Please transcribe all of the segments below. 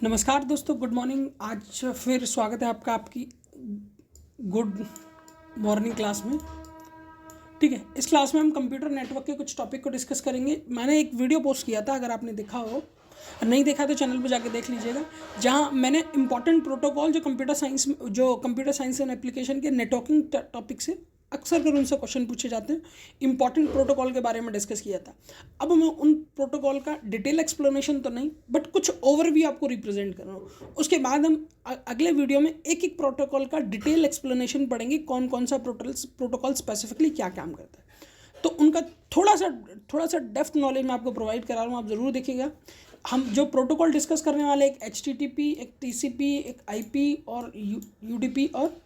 नमस्कार दोस्तों, good morning. आज फिर स्वागत है आपका आपकी गुड मॉर्निंग क्लास में। ठीक है, इस क्लास में हम कंप्यूटर नेटवर्क के कुछ टॉपिक को डिस्कस करेंगे। मैंने एक वीडियो पोस्ट किया था, अगर आपने देखा हो, नहीं देखा तो चैनल पर जाके देख लीजिएगा, जहां मैंने इंपॉर्टेंट प्रोटोकॉल जो कंप्यूटर साइंस एंड एप्लीकेशन के नेटवर्किंग टॉपिक से अक्सर कर उनसे क्वेश्चन पूछे जाते हैं, इंपॉर्टेंट प्रोटोकॉल के बारे में डिस्कस किया था। अब मैं उन प्रोटोकॉल का डिटेल एक्सप्लेनेशन तो नहीं, बट कुछ ओवरव्यू आपको रिप्रेजेंट कर रहा हूँ। उसके बाद हम अगले वीडियो में एक एक प्रोटोकॉल का डिटेल एक्सप्लेनेशन पढ़ेंगे, कौन कौन सा प्रोटोकॉल स्पेसिफिकली क्या काम करता है, तो उनका थोड़ा सा डेप्थ नॉलेज मैं आपको प्रोवाइड करा रहा हूँ, आप ज़रूर देखिएगा। हम जो प्रोटोकॉल डिस्कस करने वाले, एक HTTP, एक TCP, एक IP और UDP और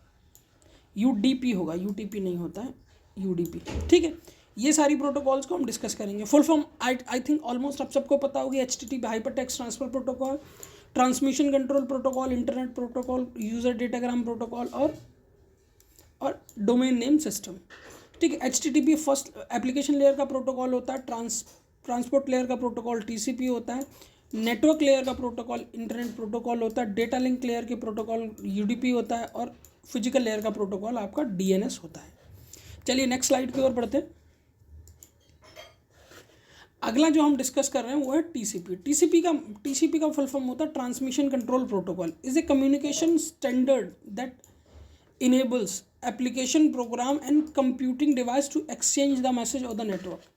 UDP होगा, UTP नहीं होता है, UDP। ठीक है, ये सारी प्रोटोकॉल्स को हम डिस्कस करेंगे। Full form I think almost आप सबको पता होगी। HTTP hyper text transfer protocol, transmission control protocol, internet protocol, user datagram protocol और डोमेन नेम सिस्टम। ठीक है, HTTP फर्स्ट एप्लीकेशन लेयर का प्रोटोकॉल होता है, ट्रांसपोर्ट लेयर का प्रोटोकॉल TCP होता है, नेटवर्क लेयर का प्रोटोकॉल इंटरनेट प्रोटोकॉल होता है, डेटा लिंक लेयर के प्रोटोकॉल UDP होता है और फिजिकल लेयर का प्रोटोकॉल आपका DNS होता है। चलिए नेक्स्ट स्लाइड की ओर बढ़ते हैं। अगला जो हम डिस्कस कर रहे हैं वो है TCP। TCP का फुल फॉर्म होता है transmission control protocol. Is a communication standard that enables application program and computing device to exchange the message of the network.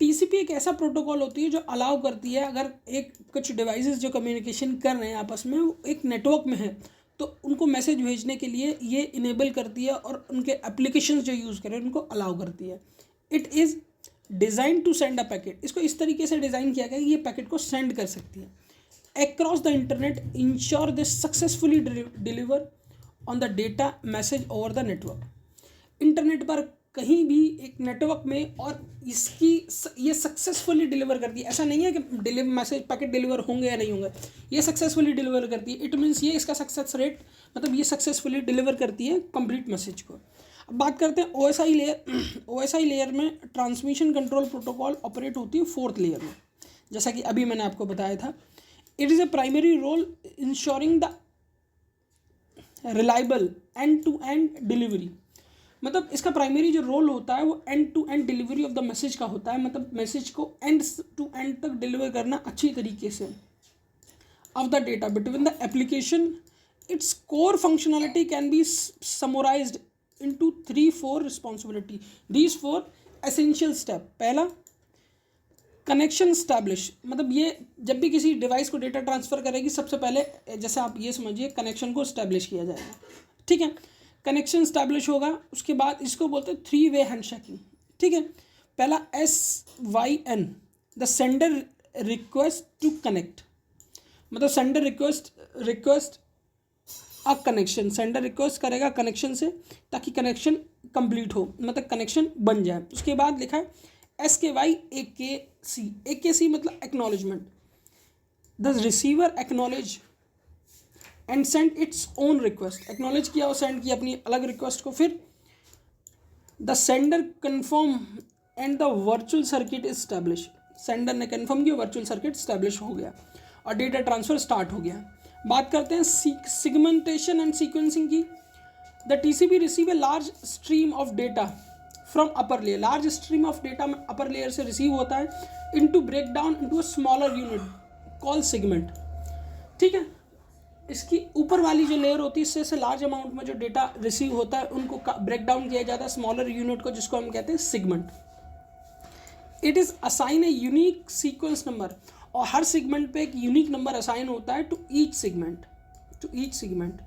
TCP एक ऐसा प्रोटोकॉल होती है जो अलाउ करती है, अगर एक कुछ डिवाइसेस जो कम्युनिकेशन कर रहे हैं आपस में, वो एक नेटवर्क में है, तो उनको मैसेज भेजने के लिए ये इनेबल करती है और उनके एप्लीकेशंस जो यूज़ करें उनको अलाउ करती है। It is design to send a packet. इसको इस तरीके से डिज़ाइन किया गया कि ये पैकेट को सेंड कर सकती है across the internet, ensure this successfully deliver on the data message over the network. Internet पर कहीं भी एक नेटवर्क में, और ये सक्सेसफुली डिलीवर करती है। ऐसा नहीं है कि मैसेज पैकेट डिलीवर होंगे या नहीं होंगे, ये सक्सेसफुली डिलीवर करती है। इट मीन्स ये इसका सक्सेस रेट, मतलब ये सक्सेसफुली डिलीवर करती है कंप्लीट मैसेज को। अब बात करते हैं OSI लेयर। OSI लेयर में ट्रांसमिशन कंट्रोल प्रोटोकॉल ऑपरेट होती है 4th लेयर में, जैसा कि अभी मैंने आपको बताया था। It is a primary role ensuring the reliable end to end delivery. मतलब इसका प्राइमरी जो रोल होता है वो end to end delivery of the message का होता है, मतलब मैसेज को एंड टू एंड तक डिलीवर करना अच्छी तरीके से of the data between the application. Its core functionality can be summarised into 3-4 responsibility. These 4 essential step. पहला, कनेक्शन स्टैब्लिश, मतलब ये जब भी किसी डिवाइस को डेटा ट्रांसफ़र करेगी, सबसे पहले जैसे आप ये समझिए कनेक्शन को स्टैब्लिश किया जाएगा। ठीक है, कनेक्शन स्टैब्लिश होगा, उसके बाद इसको बोलते हैं 3-वे हैंडशेकिंग। ठीक है, पहला SYN, the sender request to connect, मतलब sender request a connection, sender request करेगा कनेक्शन से ताकि कनेक्शन कंप्लीट हो, मतलब कनेक्शन बन जाए। उसके बाद लिखा है SKY AKC मतलब acknowledgement, the receiver acknowledge and send its own request. Acknowledge किया और सेंड किया अपनी अलग रिक्वेस्ट को। फिर the sender confirm and the virtual circuit is establish, sender ने कन्फर्म किया, वर्चुअल सर्किट स्टैब्लिश हो गया और डेटा ट्रांसफर स्टार्ट हो गया। बात करते हैं सिगमेंटेशन एंड सीक्वेंसिंग की। The TCP receive a large stream of data from upper layer. Large stream of data में अपर लेयर से रिसीव होता है into break down into a smaller unit call segment. ठीक है, इसकी ऊपर वाली जो लेयर होती है, इससे लार्ज अमाउंट में जो डेटा रिसीव होता है उनको ब्रेक डाउन किया जाता है स्मॉलर यूनिट को, जिसको हम कहते हैं segment. It is assign a unique sequence number, और हर सेगमेंट पे एक यूनिक नंबर असाइन होता है टू ईच सेगमेंट।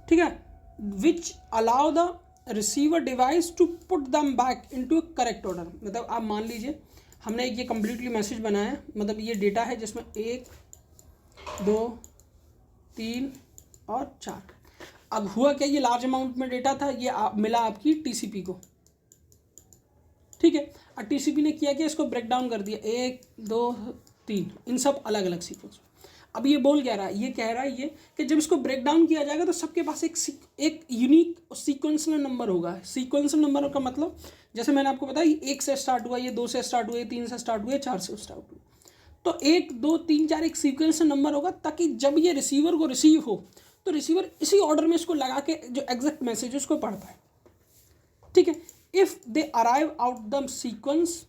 ठीक है, which allow the receiver device to put them back into correct order. मतलब आप मान लीजिए हमने ये कंप्लीटली मैसेज बनाया, मतलब ये डेटा है जिसमें 1, 2, 3 और 4। अब हुआ क्या, ये लार्ज अमाउंट में डेटा था, ये मिला आपकी TCP को। ठीक है, और TCP ने किया कि इसको ब्रेक डाउन कर दिया, 1, 2, 3, इन सब अलग अलग सीक्वेंस। अब ये बोल क्या रहा है, ये कह रहा है ये कि जब इसको ब्रेक डाउन किया जाएगा तो सबके पास एक यूनिक सीक्वेंशनल नंबर होगा। सीक्वेंशनल नंबर का मतलब, जैसे मैंने आपको बताया, 1 से स्टार्ट हुआ, ये 2 से स्टार्ट हुआ, 3 से स्टार्ट हुआ, 4 से स्टार्ट हुआ, तो 1 2 3 4 एक सीक्वेंस नंबर होगा, ताकि जब ये रिसीवर को रिसीव हो तो रिसीवर इसी ऑर्डर में इसको लगा के जो एग्जैक्ट मैसेज उसको पढ़ पाए। ठीक है, if they arrive out the sequence.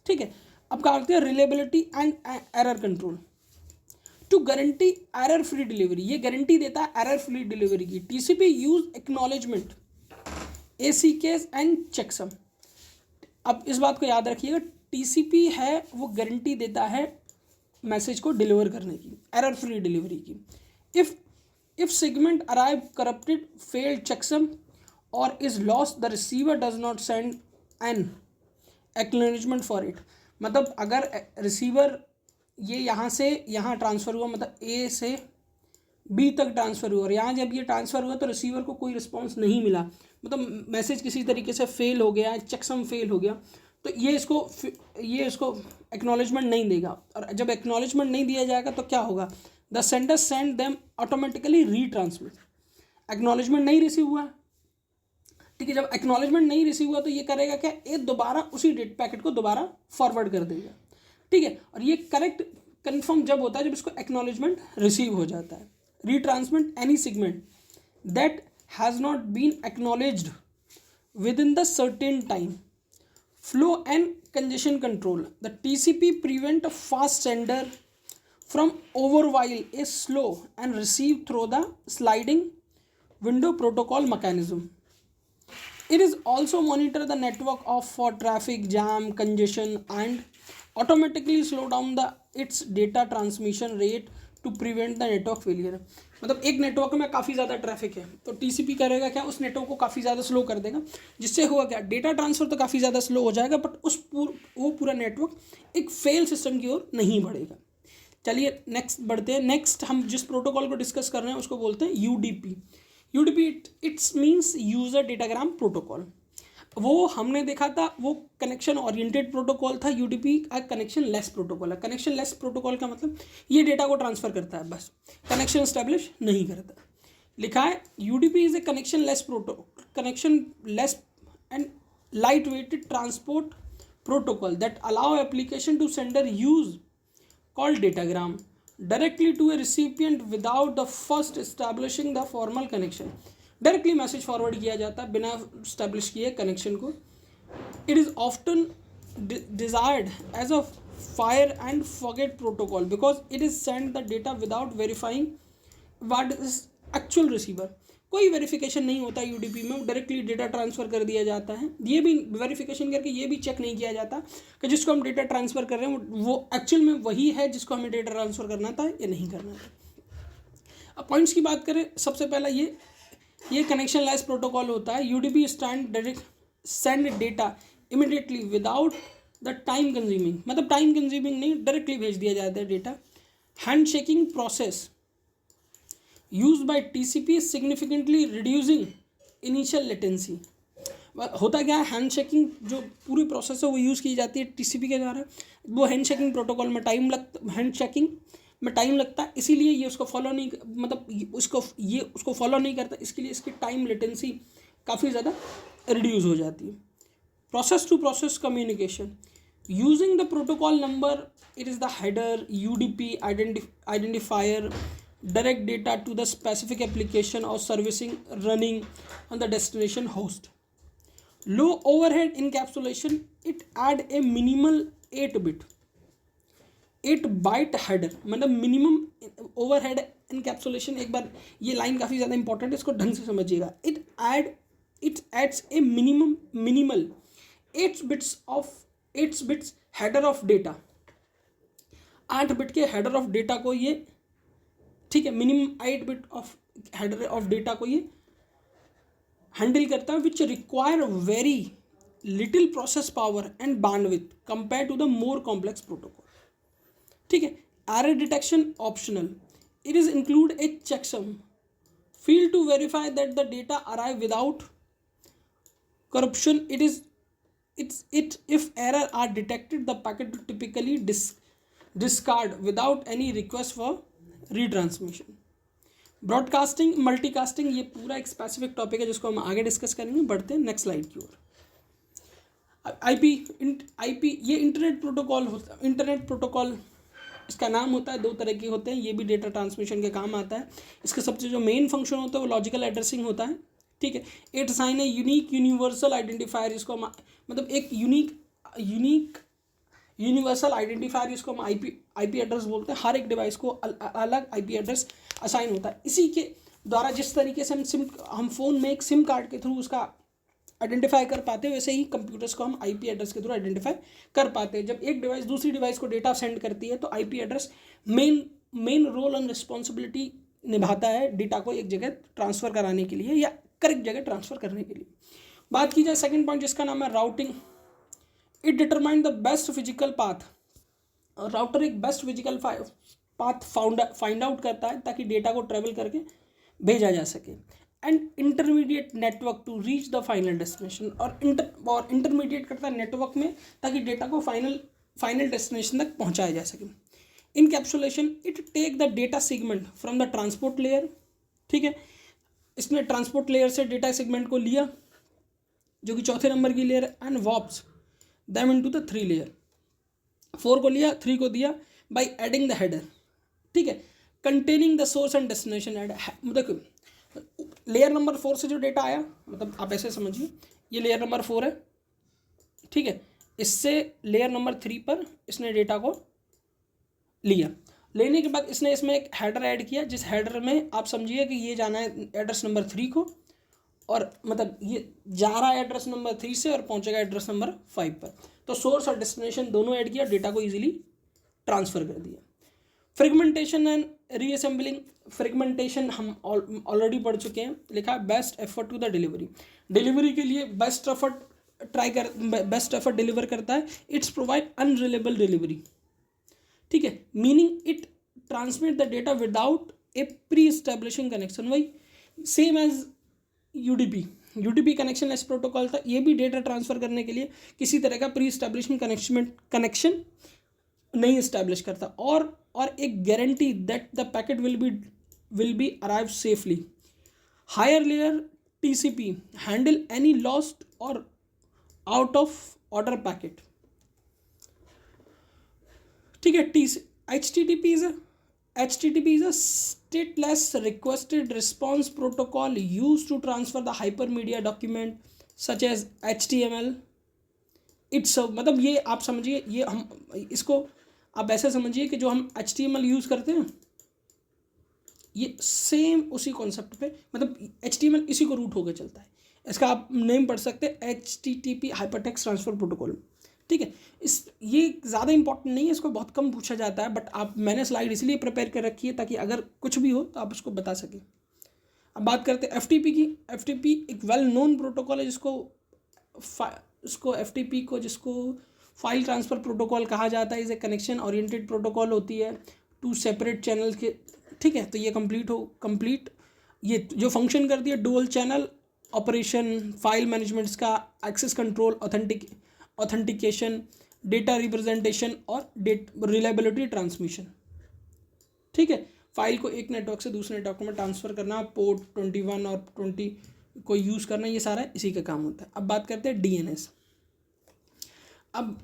ठीक है, अब क्या करते हैं, reliability and error control to guarantee error free delivery. ये गारंटी देता है एरर फ्री डिलीवरी की। TCP use acknowledgement, ACKs and checksum. अब इस बात को याद रखिएगा, टीसीपी है वो गारंटी देता है मैसेज को डिलीवर करने की, एरर फ्री डिलीवरी की। If segment arrive corrupted, failed checksum और is lost, the receiver does not send an acknowledgement for it. मतलब अगर रिसीवर ये यहाँ से यहाँ ट्रांसफ़र हुआ, मतलब ए से बी तक ट्रांसफ़र हुआ, और यहाँ जब ये ट्रांसफ़र हुआ तो रिसीवर को कोई रिस्पांस नहीं मिला, मतलब मैसेज किसी तरीके से फेल हो गया, चेकसम फेल हो गया, तो ये इसको एक्नॉलेजमेंट नहीं देगा। और जब एक्नॉलेजमेंट नहीं दिया जाएगा तो क्या होगा, the sender send them automatically retransmit. Acknowledgement नहीं रिसीव हुआ, ठीक है, जब एक्नॉलेजमेंट नहीं रिसीव हुआ तो ये करेगा क्या, ये दोबारा उसी डेट पैकेट को दोबारा फॉरवर्ड कर देगा। ठीक है, और ये करेक्ट कन्फर्म जब होता है जब इसको एक्नॉलेजमेंट रिसीव हो जाता है। Retransmit any segment that has not been acknowledged within the certain time. Flow and congestion control, the TCP prevent a fast sender from over while is slow and received through the sliding window protocol mechanism. It is also monitor the network of for traffic jam, congestion and automatically slow down the its data transmission rate to prevent the network failure. मतलब एक network में काफ़ी ज़्यादा traffic है तो TCP करेगा क्या, उस नेटवर्क को काफ़ी ज़्यादा स्लो कर देगा, जिससे हुआ क्या, डेटा ट्रांसफ़र तो काफ़ी ज़्यादा स्लो हो जाएगा, बट वो पूरा नेटवर्क एक फेल सिस्टम की ओर नहीं बढ़ेगा। चलिए नेक्स्ट बढ़ते हैं। नेक्स्ट हम जिस प्रोटोकॉल को डिस्कस कर रहे हैं उसको बोलते हैं UDP. UDP it's means user datagram protocol. वो हमने देखा था वो कनेक्शन ओरिएंटेड प्रोटोकॉल था, यूडीपी कनेक्शन लेस प्रोटोकॉल है। कनेक्शन लेस प्रोटोकॉल का मतलब ये डेटा को ट्रांसफ़र करता है, बस कनेक्शन एस्टेब्लिश नहीं करता। लिखा है UDP is a connectionless and light weighted transport protocol that allow application to sender use called datagram directly to a recipient without the first establishing the formal connection. Directly message forward किया जाता है बिना establish किए connection को। It is often desired as a fire and forget protocol because it is send the data without verifying what is actual receiver. कोई verification नहीं होता UDP में, डायरेक्टली डेटा ट्रांसफ़र कर दिया जाता है। ये भी वेरिफिकेशन करके ये भी चेक नहीं किया जाता कि जिसको हम डेटा ट्रांसफ़र कर रहे हैं वो एक्चुअल में वही है जिसको हमें डेटा ट्रांसफ़र करना था या नहीं करना था। अब पॉइंट्स की बात करें, सबसे पहला ये कनेक्शन लेस प्रोटोकॉल होता है। UDP stand direct send data immediately without the time consuming, मतलब टाइम कंज्यूमिंग नहीं, डायरेक्टली भेज दिया जाता है data. Hand shaking process used by TCP significantly reducing initial latency। होता क्या है, हैंड शेकिंग जो पूरी प्रोसेस है वो यूज़ की जाती है टीसीपी के द्वारा। वो हैंड शेकिंग प्रोटोकॉल में हैंड शेकिंग में टाइम लगता है, इसीलिए ये उसको फॉलो नहीं, मतलब उसको फॉलो नहीं करता, इसके लिए इसकी टाइम लेटेंसी काफ़ी ज़्यादा रिड्यूस हो जाती है। Process to process communication using the protocol number, it is the header UDP identifier direct data to the specific application or servicing running on the destination host. Low overhead encapsulation, it add a minimal 8 byte header, मतलब minimum overhead encapsulation. एक बार ये line काफ़ी ज़्यादा important है, इसको ढंग से समझिएगा। It adds a minimal 8 bits header of data. 8 bit के हेडर ऑफ डेटा को ये, ठीक है, minimum 8 bit of header of data को ये हैंडल करता है, which require very little process power and bandwidth compare to the more complex protocol. ठीक है, error detection optional, it is include a checksum field to verify that the data arrive without corruption. If error are detected, the packet will typically discard without any request for retransmission. Broadcasting multicasting, ये पूरा एक specific topic है जिसको हम आगे discuss करेंगे। बढ़ते हैं नेक्स्ट स्लाइड की ओर। आईपी ये इंटरनेट प्रोटोकॉल होता है। इंटरनेट प्रोटोकॉल इसका नाम होता है, 2 तरह के होते हैं, ये भी डेटा ट्रांसमिशन के काम आता है। इसका सबसे जो मेन फंक्शन होता है वो लॉजिकल एड्रेसिंग होता है, ठीक है। It sign a unique universal identifier, इसको मतलब एक यूनिक यूनिवर्सल आइडेंटिफायर, इसको हम आईपी एड्रेस बोलते हैं। हर एक डिवाइस को अलग आईपी एड्रेस असाइन होता है। इसी के द्वारा जिस तरीके से हम फ़ोन में एक सिम कार्ड के थ्रू उसका आइडेंटिफाई कर पाते हैं, वैसे ही कंप्यूटर्स को हम आईपी एड्रेस के थ्रू आइडेंटिफाई कर पाते हैं। जब एक डिवाइस दूसरी डिवाइस को डेटा सेंड करती है तो IP address main role and responsibility निभाता है डेटा को एक जगह ट्रांसफ़र कराने के लिए या करेक्ट जगह ट्रांसफ़र करने के लिए। बात की जाए सेकंड पॉइंट जिसका नाम है routing. It determine the best physical path. Router एक best physical path find out करता है ताकि डेटा को ट्रेवल करके भेजा जा सके। And intermediate network to reach the final destination, और इंटरमीडिएट करता है नेटवर्क में ताकि डेटा को फाइनल डेस्टिनेशन तक पहुंचाया जा सके। Encapsulation, it take the data segment from the transport layer, ठीक है। इसने ट्रांसपोर्ट लेयर से डेटा सेगमेंट को लिया जो कि चौथे नंबर की layer, and wraps them into the 3 layer. 4 को लिया, 3 को दिया बाय एडिंग द हेडर, ठीक है। Containing the source and destination add, मतलब लेयर नंबर 4 से जो डेटा आया, मतलब आप ऐसे समझिए ये लेयर नंबर 4 है, ठीक है। इससे लेयर नंबर 3 पर इसने डेटा को लिया। लेने के बाद इसने इसमें एक हेडर ऐड किया, जिस हेडर में आप समझिए कि ये जाना है एड्रेस नंबर 3 को, और मतलब ये जा रहा है एड्रेस नंबर 3 से और पहुंचेगा एड्रेस नंबर 5 पर। तो सोर्स और डेस्टिनेशन दोनों ऐड किया, डेटा को इजीली ट्रांसफ़र कर दिया। Fragmentation and reassembling. फ्रेगमेंटेशन हम ऑलरेडी पढ़ चुके हैं, लिखा है best effort to the delivery. Delivery के लिए बेस्ट एफर्ट डिलीवर करता है। इट्स प्रोवाइड अनरिलायबल डिलीवरी, ठीक है। Meaning it transmit the data without a pre establishing connection. वही same as UDP connectionless protocol था, ये भी डेटा ट्रांसफ़र करने के लिए किसी तरह का प्री एस्टेब्लिशिंग कनेक्शन नहीं इस्टेब्लिश करता, और एक guarantee that the packet will be arrive safely. Higher layer TCP handle any lost और आउट ऑफ ऑर्डर पैकेट, ठीक है। HTTP is a stateless requested response protocol used to transfer the hypermedia document such as HTML. It's मतलब ये आप समझिए, ये हम इसको आप ऐसे समझिए कि जो हम HTML यूज़ करते हैं ये सेम उसी कॉन्सेप्ट पे, मतलब HTML इसी को रूट होकर चलता है। इसका आप नेम पढ़ सकते हैं HTTP हाइपरटेक्स्ट ट्रांसफ़र प्रोटोकॉल, ठीक है। ये ज़्यादा इंपॉर्टेंट नहीं है, इसको बहुत कम पूछा जाता है, बट मैंने स्लाइड इसलिए प्रिपेयर कर रखी है ताकि अगर कुछ भी हो तो आप उसको बता सकें। अब बात करते हैं FTP की। FTP एक वेल नोन प्रोटोकॉल है जिसको फाइल ट्रांसफ़र प्रोटोकॉल कहा जाता है। इसे कनेक्शन ओरिएंटेड प्रोटोकॉल होती है 2 सेपरेट चैनल के, ठीक है। तो ये कंप्लीट ये जो फंक्शन करती है dual channel operation, file managements का access control, authentication, data representation और रिलायबिलिटी ट्रांसमिशन, ठीक है। फाइल को एक नेटवर्क से दूसरे नेटवर्क में ट्रांसफ़र करना, पोर्ट 21 और 20 को यूज़ करना, ये सारा इसी का काम होता है। अब बात करते हैं DNS। अब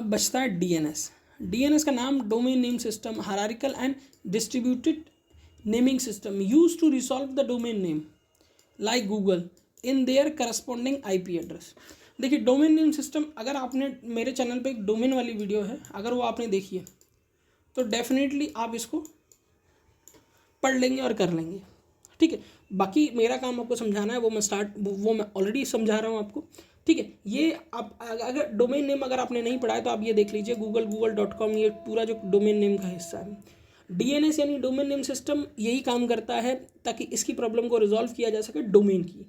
बचता है DNS का नाम domain name system, hierarchical and distributed naming system use to resolve the domain name like Google in their corresponding IP address. देखिए डोमेन नेम सिस्टम, अगर आपने मेरे चैनल पे एक डोमेन वाली वीडियो है, अगर वो आपने देखी है तो डेफिनेटली आप इसको पढ़ लेंगे और कर लेंगे, ठीक है। बाकी मेरा काम आपको समझाना है, वो मैं ऑलरेडी समझा रहा हूँ आपको, ठीक है। ये आप अगर डोमेन नेम अगर आपने नहीं पढ़ा है तो आप ये देख लीजिए google.com, ये पूरा जो डोमेन नेम का हिस्सा है। DNS यानी डोमेन नेम सिस्टम यही काम करता है ताकि इसकी प्रॉब्लम को रिजॉल्व किया जा सके डोमेन की,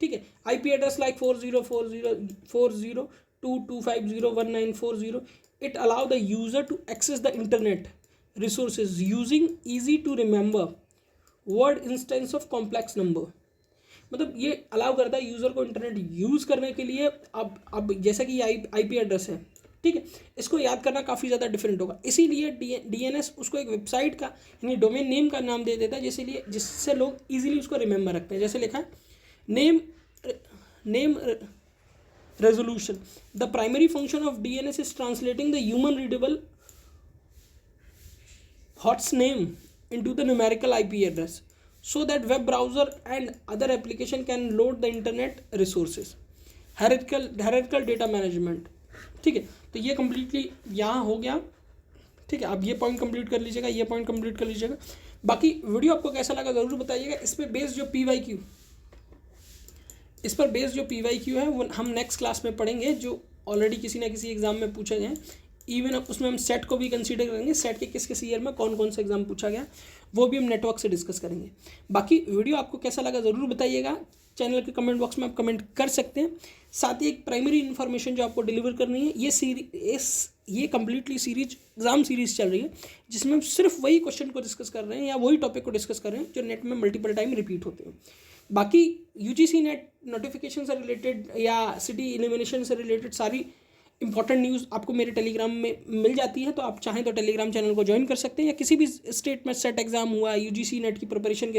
ठीक है। IP address like 40404022501940, it allow the user to access the internet resources using easy to remember word instance of complex number. मतलब ये अलाउ करता है यूज़र को इंटरनेट यूज़ करने के लिए। अब जैसा कि ये IP एड्रेस है, ठीक है, इसको याद करना काफ़ी ज़्यादा डिफरेंट होगा, इसीलिए DNS उसको एक वेबसाइट का यानी डोमेन नेम का नाम दे देता है, जिससे लोग इजीली उसको रिमेंबर रखते हैं। जैसे लिखा है name resolution, the primary function of DNS is translating the human readable host's name into the numerical IP address so that web browser and other application can load the internet resources. Hierarchical data management, ठीक है। तो ये completely यहाँ हो गया, ठीक है। आप ये पॉइंट कंप्लीट कर लीजिएगा, ये पॉइंट कंप्लीट कर लीजिएगा। बाकी वीडियो आपको कैसा लगा ज़रूर बताइएगा। इस पर बेस्ड जो PYQ है वो हम नेक्स्ट क्लास में पढ़ेंगे, जो ऑलरेडी किसी ना किसी एग्जाम में पूछे गए हैं। इवन उसमें हम सेट को भी कंसीडर करेंगे, सेट के किस ईयर में कौन कौन सा एग्जाम पूछा गया, वो भी हम नेटवर्क से डिस्कस करेंगे। बाकी वीडियो आपको कैसा लगा ज़रूर बताइएगा। चैनल के कमेंट बॉक्स में आप कमेंट कर सकते हैं। साथ ही एक प्राइमरी इन्फॉर्मेशन जो आपको डिलीवर करनी है, ये कम्प्लीटली एग्जाम सीरीज चल रही है, जिसमें हम सिर्फ वही क्वेश्चन को डिस्कस कर रहे हैं या वही टॉपिक को डिस्कस कर रहे हैं जो नेट में मल्टीपल टाइम रिपीट होते हैं। बाकी UGC नेट नोटिफिकेशन से रिलेटेड या सिटी इलिमिनेशन से रिलेटेड सारी इंपॉर्टेंट न्यूज़ आपको मेरे टेलीग्राम में मिल जाती है। तो आप चाहें तो टेलीग्राम चैनल को ज्वाइन कर सकते हैं, या किसी भी स्टेट में सेट एग्जाम हुआ, UGC नेट की प्रिपरेशन के